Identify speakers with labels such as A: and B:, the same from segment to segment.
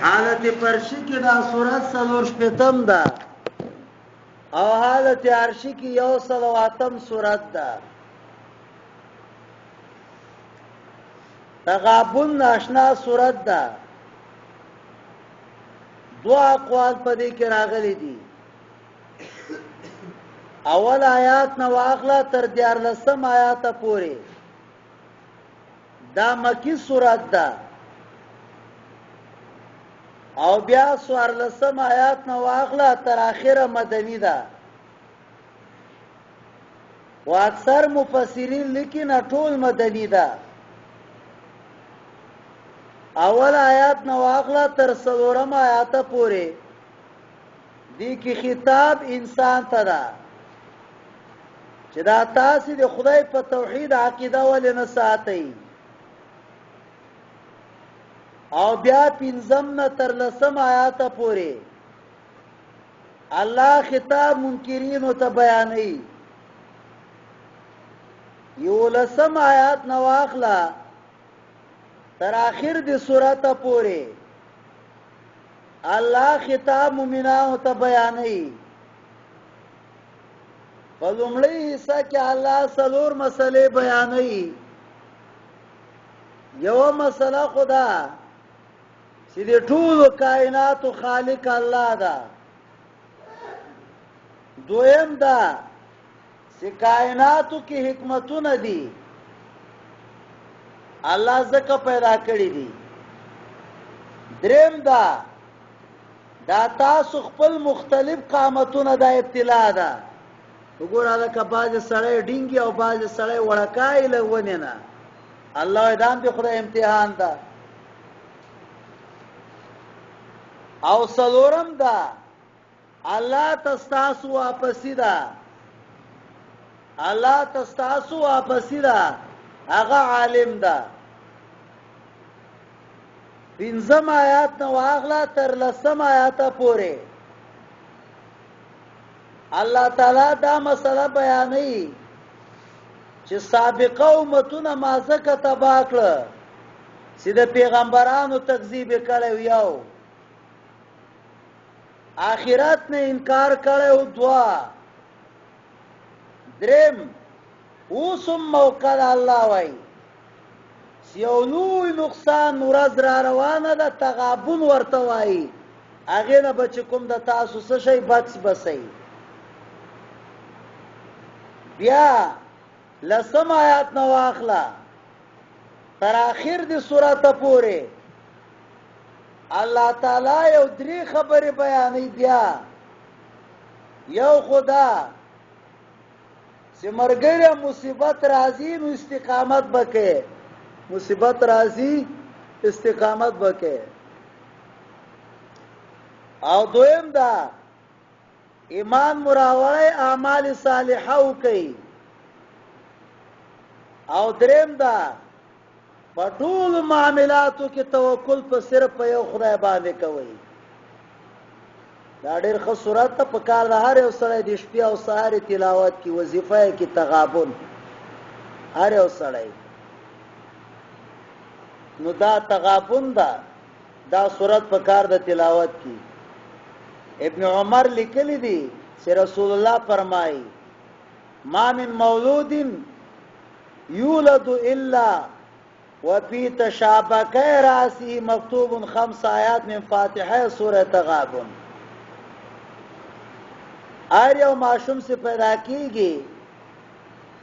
A: حالت فرشی کې دا صورت څلور شپږم ده او حالت عرشی کې یو صلواتم صورت ده. تغابن ناشنا صورت ده. دو اقوال په دې کې راغلي دي. اول آیات نو واخله تر 14 آیات پورې دا مکی صورت ده او بیا 14 آیات نو واخله تر اخره مدنی ده. و اکثر مفسرین لیکي نه ټول مدنی ده. اول آیات نو واخله تر 14 آیات پورې دې کې خطاب انسان ته ده چې دا تاسو د خدای په توحید عقیده ولې نه ساتئ. او بیا پنځم نه تر 10 آیات پورې الله خطاب منکرین ته بیانوي. یو 10 آیات نو واخله تر اخر د سورته پورې الله خطاب مومنانو ته بیانوي. په لومړی حصہ کې الله څلور مسلې بیانوي. یو مسله خدا چې د ټول کائنات خالق الله ده. دویم دا چې کائناتو کې حکمتونه دي الله زکه پیدا کړی دي. دریم دا تاسو خپل مختلف قامتونه د ابتلا ده. وګوره دا کباز سړی ډینګي او باز سړی وړکای لونه نه الله دام دې خدای امتحان ده. او سلورم دا الله تستاسو واپسی ده. الله تستاسو واپسی ده هغه عالم ده. پنځم آیات نو واغلا تر 10 آیات پورې الله تعالی دا مسله بیانوي چې سابقه امتونه ما زکه تبا کړه چې د پیغمبرانو تکذیب کړو. یو آخرت نه انکار کړو. دوا درم اوسم موقع الله وای سیولوی نقصان ورځ را روانه ده تغابن ورته وای هغه نه بچ کوم د تاسو څه شي بکس بسي. بیا 10 آیات نو واخلا تر اخر دی سورته پورې الله تعالی یو درې خبرې بیانې. بیا یو خدا چې مرګره مصیبت راځي نو استقامت وکړي. مصیبت راځي استقامت وکړي. او دویم دا ایمان مراوړی اعمال صالحه وکړي. او دریم دا په ټول معاملاتو کې توکل په صرف په یو خدای باندې کوي. دا ډېر ښه صورت ته په کار د هر یو سړی د شپې او سهار تلاوت کې وظیفه کې تغابن هر یو سړی نو دا تغابن ده. دا صورت په کار د تلاوت کې ابن عمر لیکلی دی چې رسول الله فرمایي ما من مولود یولد الا وفي تشابكي راسه مكتوب 5 آیات من فاتحه سوره تغابن. هر یو ماشوم سے پیدا کیږي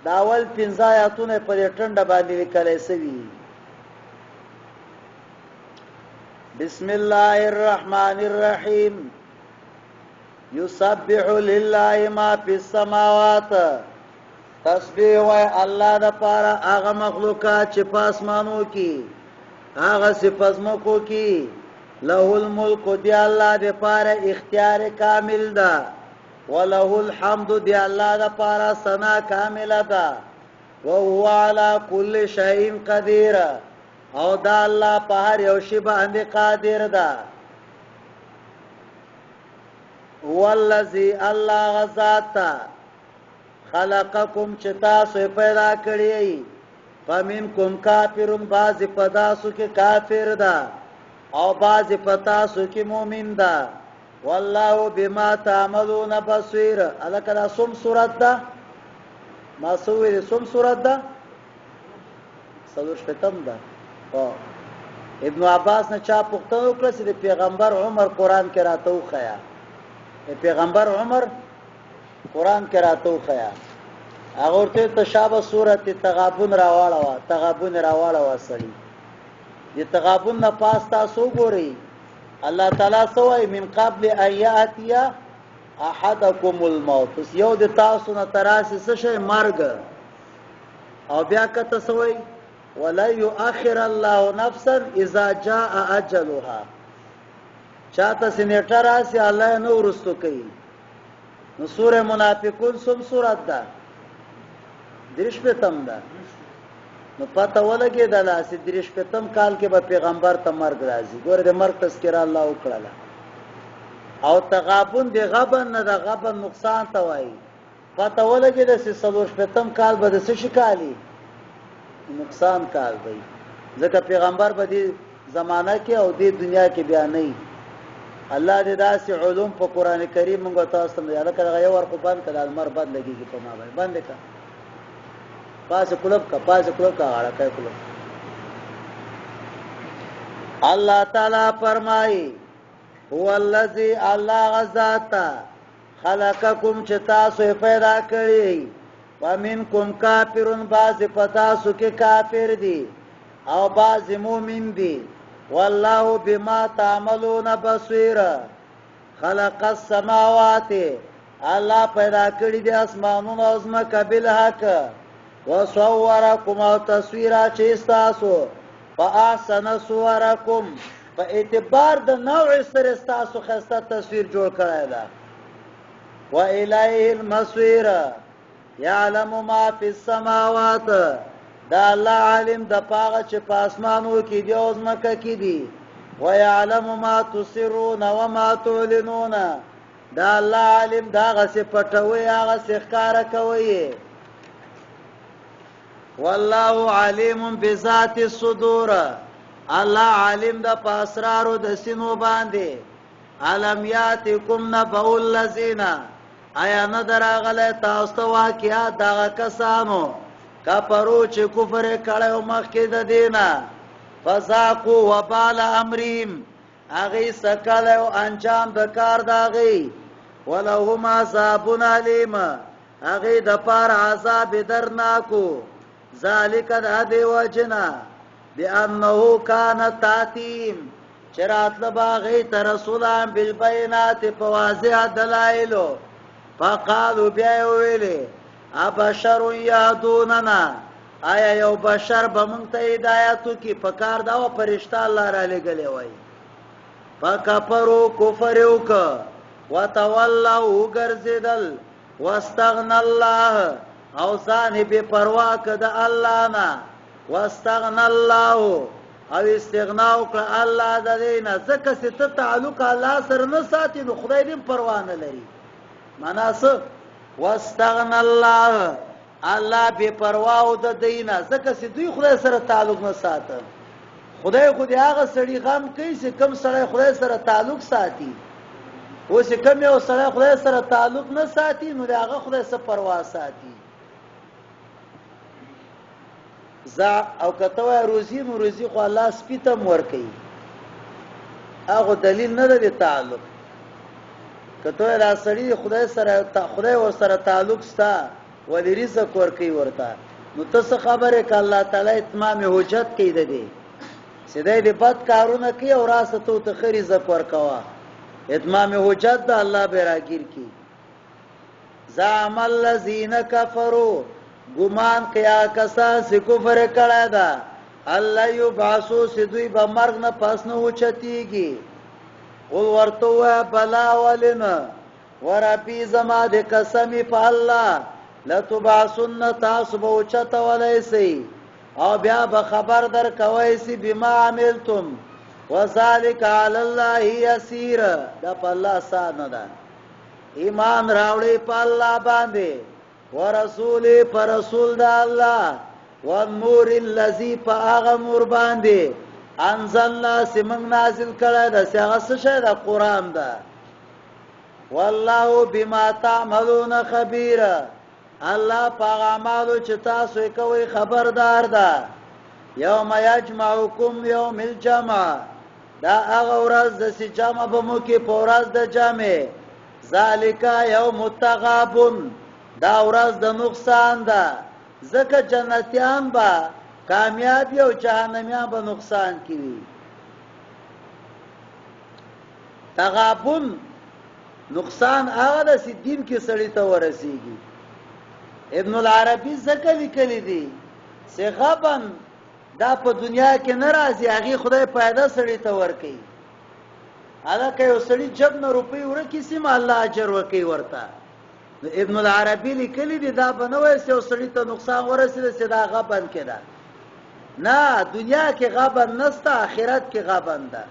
A: دا اول 15 آیاتونه په ټنډه باندې لیکل شوی. بسم الله الرحمن الرحیم یسبح لله ما فی السماوات. تسبیح وای الله د پاره هغه مخلوقات چې په اسمانو کې هغه صفزمکو کې له الملک دی الله د پاره اختیار کامل ده وله الحمد دی الله د پاره ثنا کامل ده وهو على كل شيء قدير او دا الله په هر یو شی باندې قادر ده. هو الذي الله غزات خلقکم چې تاسو پیدا کړی. فمنکم کافرون بعض پداسو کې کافر ده او باز پتا سو کی مومن دا والله بما تعملون بصير الکه دا سوم سورت ده ما سوې سوم سورت ده سلوش ختم ده او ابن عباس نه چا پوښتنه وکړه چې پیغمبر عمر قران کې راته وخیا پیغمبر عمر قران کې راته وخیا هغه ورته تشابه سورته تغابن راواړه سړي دې تغابن نه پاس تاسو ګوري الله تعالی سوای من قبل ان یاتي احدکم الموت یو د تاسو نه تراسه څه شي مرګ او بیا کته سوای ولا يؤخر الله نفسا اذا جاء اجلها چاته سینټر راسي الله نو ورستو کوي نو سوره منافقون سم سورات ده درش په تم ده نو پته ولګي د لاس درش په تم کال کې به پیغمبر ته مرګ راځي ګوره د مرګ تذکرہ الله وکړه او تغابن دی غبن نه د غبن نقصان ته وایي پته ولګي د سلوش په تم کال به د څه شکالي نقصان کال دی ځکه پیغمبر به دې زمانہ کې او دې دنیا کې بیان نه الله دې داسې علوم په قران کریم موږ تاسو ته یاد کړی یو ورکو باندې کله مر بد لګيږي په ما باندې کا پاس کلب کا غاړه کوي کلب الله تعالی فرمایي هو الذي الله غزاتا خلقکم چې تاسو پیدا کړی ومنکم کافرون باز پتاسو کې کافر دي او باز مومن دي والله بما تعملون بصير خلق السماوات الله پیدا کړی دي اسمانونو او زمکه بالحق وصورکم او تصویرا چې تاسو فاحسن صورکم په اعتبار د نوع سره تاسو خسته تصویر جوړ کړی دا و الیه المصير یعلم ما فی السماوات دا الله عالم د پاغه چې په اسمانو کې دی او زمکه کې دی و یعلم ما تسرون و ما تعلنون دا الله عالم دا غسه پټوي هغه ښکارا کوي والله علیم بذات الصدور الله عالم د پاسرارو د سینو باندې علم یاتکم نبأ الذین آیا نه دراغله تاسو ته واقعیا دا کسانو کفرو چې کفر کړو مخکې د دینه فذاقوا وبال امرهم هغه سکل او انجام د کار داغي ولهم عذاب علیم هغه د پار عذاب درناکو ذالک د دې وجنا بانه کان تاتیم چرات لباغی رسولان بالبینات فواضح دلائل فقالوا بیا ویلي ابشر یادوننا آیا یو بشر به مونږ ته هدایتو کې پکار دا او فرشتہ الله را لګلې وای فکفروا کفر وک وتولوا غرزدل واستغنى الله او ځان به پروا کړه الله نه واستغنى الله او استغنا وکړه الله د دینه ځکه چې ته تعلق الله سره نه ساتي نو خدای دې پروا نه لري مناسب واستغنى الله الله به پروا او د دینه ځکه چې دوی خدای سره تعلق نه ساتي خدای خو دې هغه سړي غم کوي چې کم سړی خدای سره تعلق ساتي او چې کم یو سړی خدای سره تعلق نه ساتي نو هغه خدای سره پروا ساتي ز او کته روزي نو روزي خو الله سپیتم ور کوي هغه دلیل نه دی تعلق کته را سړی خدای سره خدای ور سره تعلق ستا ولې رزق ور کوي ورته نو تاسو خبره ک الله تعالی اتمام حجت کوي د دې سیده دې بد کارونه کوي او راسته ته خیر رزق ور کوا اتمام حجت د الله به راګیر کی زعم الذين كفروا ګمان کیا کسان چې کفر کړه دا الله یبعثو سدوی به مرګ نه پس نه اوچتیږي ول ورته بلا ولنا وربي زما د قسم په الله لتبعثن تاسو به اوچت ولایسي او بیا به خبر در کوي سي بما عملتم وذالک علی الله یسیر دا په الله سانه ده ایمان راوړی په الله باندې ورسول پر رسول د الله والنور الذي فاغ نور باندې انزلنا سمنګ نازل کړه د څنګه څه شی د قران ده والله بما تعملون خبير الله پاک اعمالو چې تاسو کوي خبردار ده یوم یجمعکم یوم الجمع دا هغه ورځ د چې جمع به مو کې په ورځ د جمع ذالک یوم التغابن دا ورځ د نقصان ده ځکه جنتیان به کامیاب او جهنميان به نقصان کوي تغابن نقصان هغه د دین کې سړی ته ورسیږي ابن العربی ځکه لیکلی دی سغبن دا په دنیا کې ناراضي هغه خدای پیدا سړی ته ورکي الکه یو سړی جب نه روپی ورکی سیم الله اجر ورکي ورته ابن العربی لیکلی دی دا بنوي یو سړی ته نقصان ورسېده چې دا غبن کړه نه دنیا کې غبن نسته آخرت کې غبن ده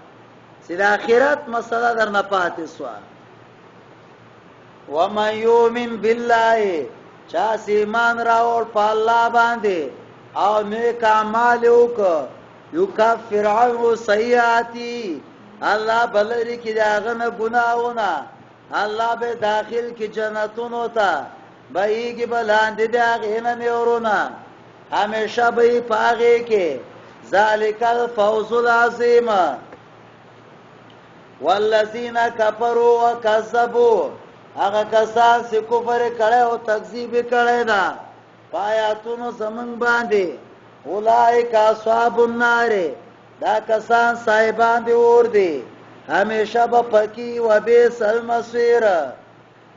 A: چې د آخرت مسله در نه پاتې سو ومن یؤمن بالله چا ایمان راوړ په الله باندې او نیک اعمال وکړه یکفر عنه سیئاتی الله بلری کی داغه نه ګناونه الله به داخل کی جنتونو ته بهیږي بلاندې داغه نه نورونه همیشه به پاغه کې ذالک الفوز العظیم والذین کفروا وکذبوا هغه کسان چې کفر کړي او تکذیب کړي دا پایاتونو زمنګ باندې اولائک اصحاب النار دا کسان صاحبان دي اور دي همیشه به پکی و بیس المصير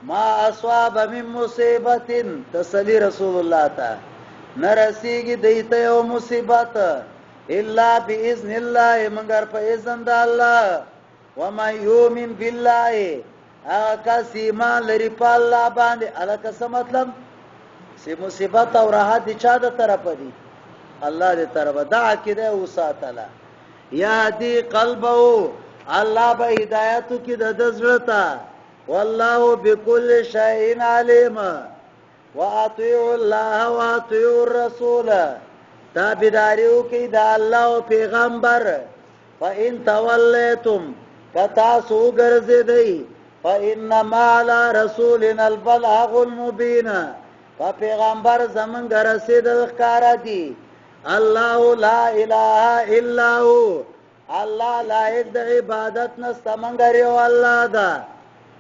A: ما اصحاب من مصیبت تسلی رسول الله تا نرسیږي دیته یو مصیبت الا باذن الله مگر په اذن د الله وما یؤمن بالله هغه کس ایمان لري په الله باندې الکه څه مطلب سی مصیبت او راحت دي چا د طرف دي الله دې طرف دا عقیده او ساتله یادی قلبو الله به هدایت کی د دزړه والله بكل شيء عليم واطيعوا الله واطيعوا الرسول تابعداریو کی د الله او پیغمبر فان توليتم فتاسو ګرځیدئ فانما على رسولنا البلاغ المبين فپیغمبر زمونږ رسیدل ښکار دي الله لا اله الا هو الله لا د عبادت نسته مونږ یو الله ده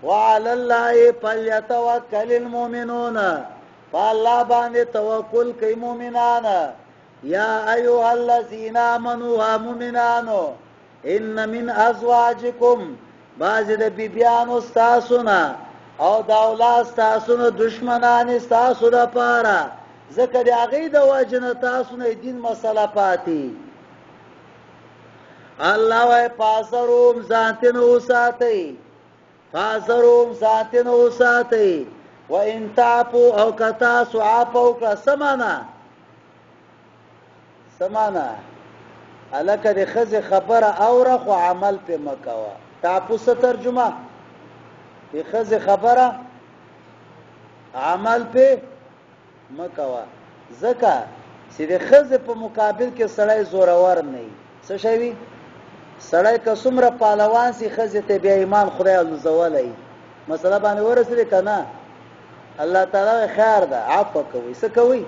A: وعلى الله فليتوكل المؤمنون فالله باندې توکل کوي مؤمنان یا ایها الذين امنوا مؤمنانو ان من ازواجكم بعض د بیبیانو استاسونه او د اولاد استاسونه دشمنان استاسو د پاره ذکر هغه د واجنه تاسو نه دین مسله پاتې الله وايي پاسروم ذاتنو ساتي فازروم ذاتنو ساتي وان تعفو او کتا سعفو کا سمانا الکه د خزه خبره اوره خو عمل په مکوا تعفو څه ترجمه د خزه خبره عمل په مکوا زکه چې د خزه په مقابل کې سړی زورور نه څه شوی سړی که څومره پهلوان سي خزه ته بیا ایمان خدای الزولای مسله باندې ورسېده کنه الله تعالی خیر ده عفو کوي څه کوي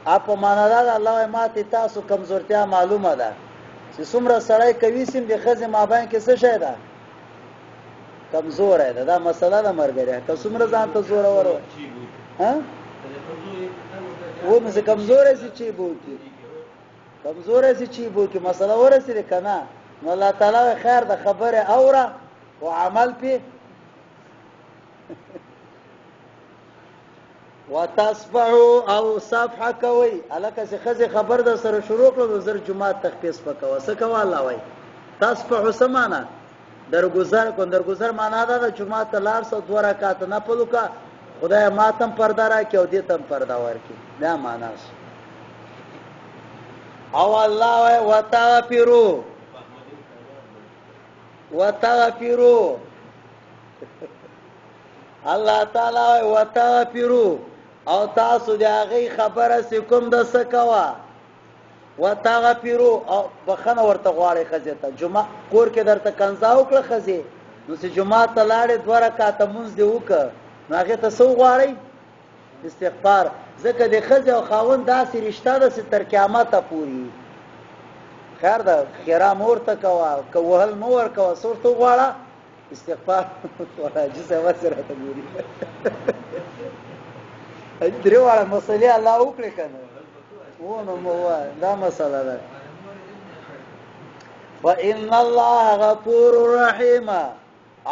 A: اپ معنا ده الله ماته تاسو کمزورتیا معلومه ده چې څومره سړی کوي سیم د خزه مابین کې څه شي ده کمزور ده دا مسله ده مرګره که څومره ځان ته زور ورو ها و مې کمزور سي چی بوکی کمزور سي چی بوکی مسله ورسېده کنه نو الله تعالی خیر ده خبره اوره او عمل په وتصفحوا او صفحه کوي الکه چې خزه خبر ده سره شروع کړو زر جمعه تخفیص وکاوه څه کوه الله وای تصفحوا سمانا درگذر معنا ده جمعه تلار سو دو رکعات نه پلوکا خدای ماتم پرده را کې او دې تم پرده ورکی دا معنا او الله وای وتغفروا الله تعالی وتغفروا او تاسو د هغه خبره سکم د سکوا وتغفروا او بخنه ورته غواړي خزه ته جمعه کور کې درته کنځاو کړه خزه نو چې جمعه ته لاړې 2 رکعات مونږ دی وکړه نو هغه ته سو غواړي استغفار ځکه د خزه او خاوند داسې رشتہ ده چې تر قیامت پوري خیر ده خیره مور ته کوا کوهل مور کوا سورته غواړه استغفار ولا جزا وسره ته ګوري درې واړه مسلې الله وکړي کنه ونه مو دا مسله ده وان الله غفور رحیم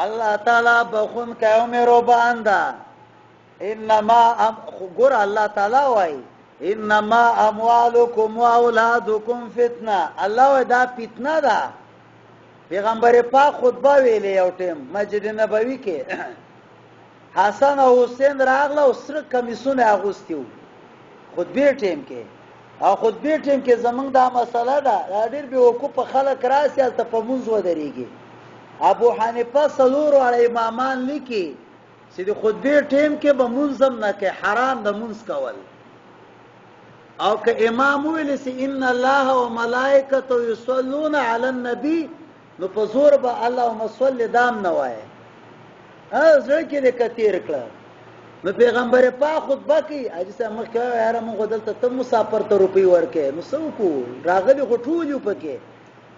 A: الله تعالی بخون کوي مهربان ده انما ګور الله تعالی وای انما اموالکم واولادکم فتنه الله دا فتنه ده پیغمبر پاک خطبه ویلې یو ټیم مسجد نبوي کې حسن او حسین راغله او سره کمیسونه اغوستیو خطبه ټیم کې او خطبه ټیم کې زمونږ دا مسله ده ډېر به وقوف خلک راسي ته په منځ ودرېږي ابو حنیفه سلور علی امامان لیکي چې د خطبه ټیم کې به منظم نه کې حرام د منځ کول او که امام ویل سي ان الله وملائکته یصلون علی النبی نو په زور به اللهم صل دام نه وای زړه کې د کثیر کړه نو پیغمبر پاک خطبه کوي اجازه مخکې یاره موږ دلته ته مسافر ته روپی ورکې نو څوک راغلي غټول یو پکې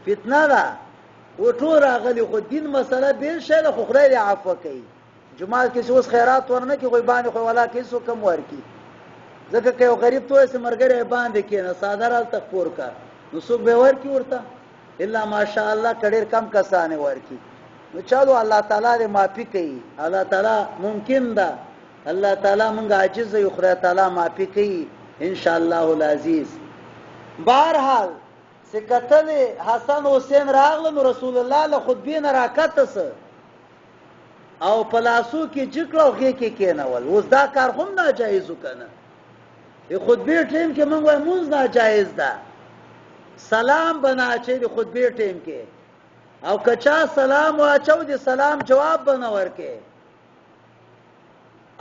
A: فتنه ده وټول راغلي خو دین مسله به شاله خو خدای دې عفو کوي جمعه کې اوس خیرات ورنه کې کوئی باندې خو ولا کې سو کم ورکی ځکه که یو غریب توې سم مرګره باندې کې نه صادره تکفور کا نو څوک به ورکی ورته الا ماشاء الله کډیر کم کسانه ورکی نو چالو الله تعالی دې معافي کوي الله تعالی ممکن ده الله تعالی مونږ عاجز یو خدای تعالی معافي کوي ان شاء الله العزیز بهرحال سکتل حسن حسین راغله نو رسول الله له خطبه نه راکته سه او پلاسو کې جکړه غې کې کېنول اوس دا کار هم ناجایز وکنه د خطبه ټیم کې مونږ وای مونږ ناجایز ده سلام بنا چې د خطبه ټیم کې او کچا سلام واچو د سلام جواب بنا ورکې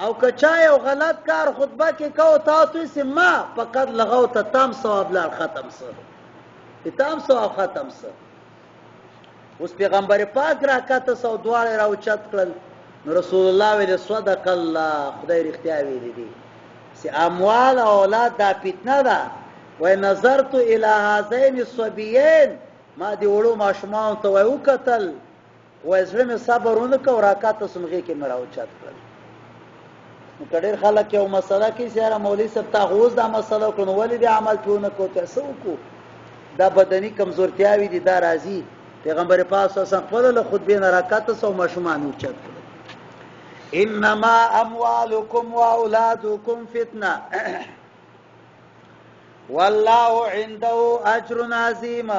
A: او کچا یو غلط کار خطبه کې کو تاسو سم ما فقط لغو ته تام ثواب لار ختم سره تام ثواب ختم سره اوس پیغمبر پاک راکته سو دواړه راوچت کړل نو رسول الله ویل صدق الله خدای رښتیا ویلي دي سي اموال او اولاد دا فتنه ده و نظرت الى هذين الصبيين ما دی وړو ماشومان ته وایو قتل و زړه مې صبرونه کو راکته سمغه کې مراوچت کړل نو کډیر خلک یو مسله کې سره مولوی صاحب تاغوز دا مسله کړو ولې دی عمل پیونه کو تاسو کو دا بدني کمزورتیا وی دي دا راځي پیغمبر پاک صلی الله علیه وسلم له خطبه نه راکته سو ماشومان اوچت کړل انما اموالکم واولادکم فتنه والله عنده اجر عظیم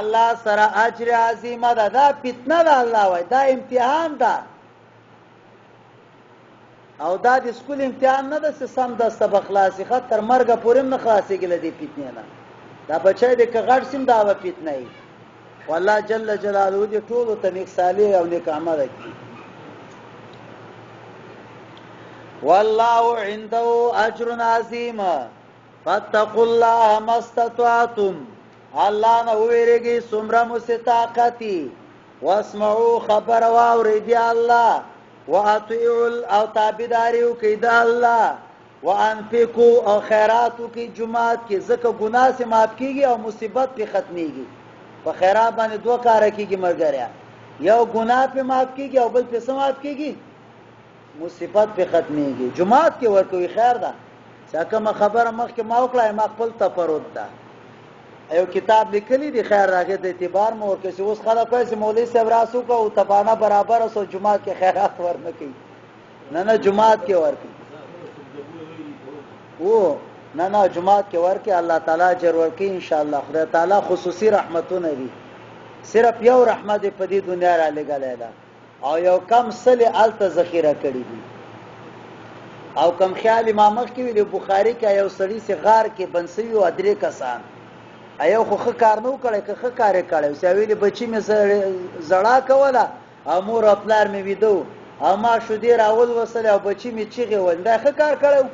A: الله سره اجر عظیم ده دا فتنه ده الله وای دا امتحان ده او دا د سکول امتحان نه ده چې سم د سبق خلاصي خاطر مرګ پورې نه خلاصي کله دی فتنه نه دا بچای د کغړ سیم دا و فتنه ای والله جل جلاله دې ټول ته نیک صالح او نیک عمل کوي والله عنده اجر عظیم فاتقوا الله ما استطعتم الله نه ویریږي څومره مستطاعتي واسمعوا خبر واوریدي الله واطيعوا او تابعداري کوي د الله وانفقوا او خیراتو کې جمعات کې زکه ګناه سے معاف کیږي او مصیبت په ختميږي په خیرات باندې دوه کار کیږي مرګریا یو ګناه په معاف کیږي او بل په سمات کیږي مصیبت په ختميږي جمعات کې ورکوي خیر ده څنګه ما خبره مخکې ما وکړه ما خپل تفرد ده ایو کتاب لیکلی دی خیر راغی د اعتبار مو ورکه اوس خلک کوي چې مولوی صاحب راسو کو او تبانه برابر اوس جمعات کې خیرات ورنه کوي نه جمعات کې ورکي او نه جمعات کې ورکي الله تعالی اجر ورکي ان شاء الله خدای تعالی خصوصي رحمتونه دي صرف یو رحمت په دې دنیا را لګلای دا او یو کم سل الته ذخیره کړی دي او کم خیال امام کې ویل بخاری کې یو سړی سي غار کې بنسوي او درې کسان ایو خو کار نو کړي که کار کړي چې ویل بچی مې زړه کوله امور خپلار مې ویدو اما شو دې راول وسله او بچی مې چیغه ونده ښه کار کړو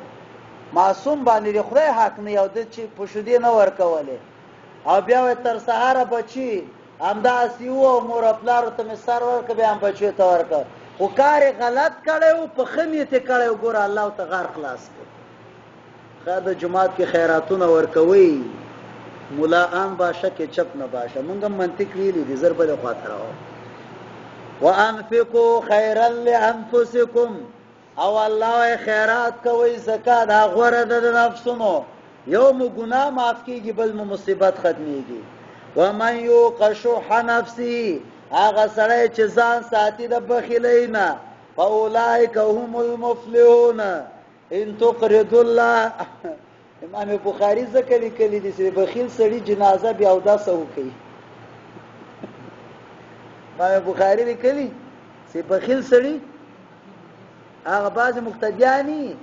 A: معصوم باندې خدای حق نه یو د چې پښودي نه ور کوله او بیا تر سهار بچي همدا سیو او مور خپل ته می سر ورک بیا هم بچي ته ورک او کار غلط کړو په خمیته کړو ګور الله ته غار خلاص کړ خاطر جمعات کې خیراتونه ورکوي مولا ان باشه کې چپ نه باشه مونږ منطق ویلي دي ضرب له خاطر وانفقوا خيرا لانفسكم او الله خیرات کوي زکات غوړه د نفسونو یوم ګناه معاف کیږي بل مصیبت ختميږي ومن يوق شح نفسه هغه سره چې ځان ساتي د بخیلینا فاولئک هم المفلحون ان تقرضوا الله امام بخاری ذکر لیکلی دي چې بخیل سړي جنازه بیا او دا سو کوي امام بخاری لیکلی چې بخیل سړي هغه باز مقتدیانی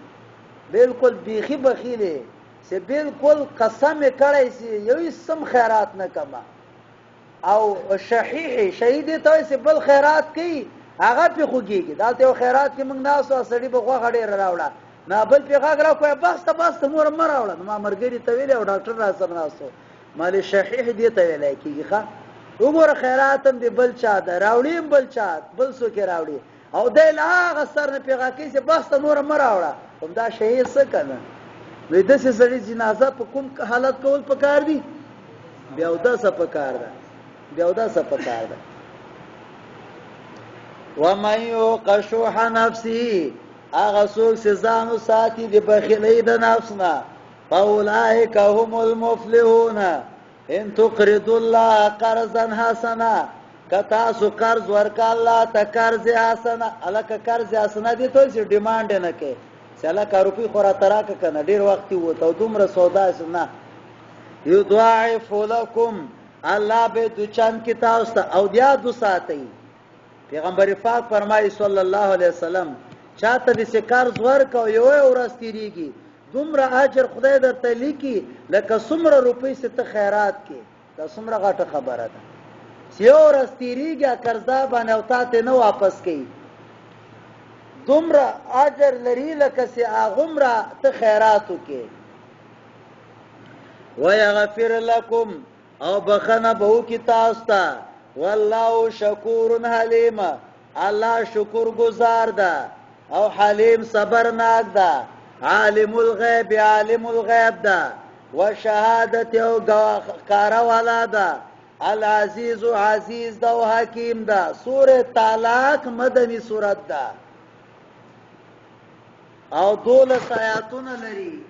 A: بالکل بیخي بخیله چې بالکل قسم کړی چې یو سم خیرات نه کما او شحیح شهید ته چې بل خیرات کوي هغه په خوږیږي دا ته خیرات کې موږ ناسو سړي بغوا غړې راوړه نه بل په غاغرا کوه بس مور راوړه ما مرګري ته ویل او ډاکټر را سره ناسو مال شحیح دی ته ویل کیږي ښا وګوره خیراتم دی بل چا ده راوړي بل چا بل څوک راوړي او دای لا غسر نه پیغا کې چې بس مور راوړه هم دا شهید څه کنه وې د څه سړي جنازه په کوم حالت کول پکار دي بیا ودا څه پکار ده ومن يوق شح نفسه هغه څوک چې ځانو ساتي د بخیلۍ د نفس نه فاولئک هم المفلحون ان تقرضوا الله قرضا حسنا کتا سو قرض ورک الله ته قرض حسنا الک قرض حسنا دي ته چې ډیماند نه کې چلا کا روپی خورا تراک کنه ډیر وخت وو ته دومره سودا نه یضاعف لكم الله به د چان کې تاسو ته او بیا دو ساتي پیغمبر پاک فرمایي صلی الله علیه وسلم چاته د قرض ورکو یو ورځ تیریږي دومره اجر خدای درته لیکي لکه څومره روپۍ ست خیرات کې دا څومره غټه خبره ده یو ورځ تیریږي قرضا باندې او ته نه واپس کوي دومره اجر لري لکه سي اغمره ته خیراتو کې ويغفر لكم او بخنه به کی تاسو ته والله شکور حلیم الله شکر گزار ده او حلیم صبرناک ده عالم الغیب ده وشهادت او کارا والا ده العزیز عزیز ده او حکیم ده سوره طلاق مدنی سورت ده او 12 آیاتونه لري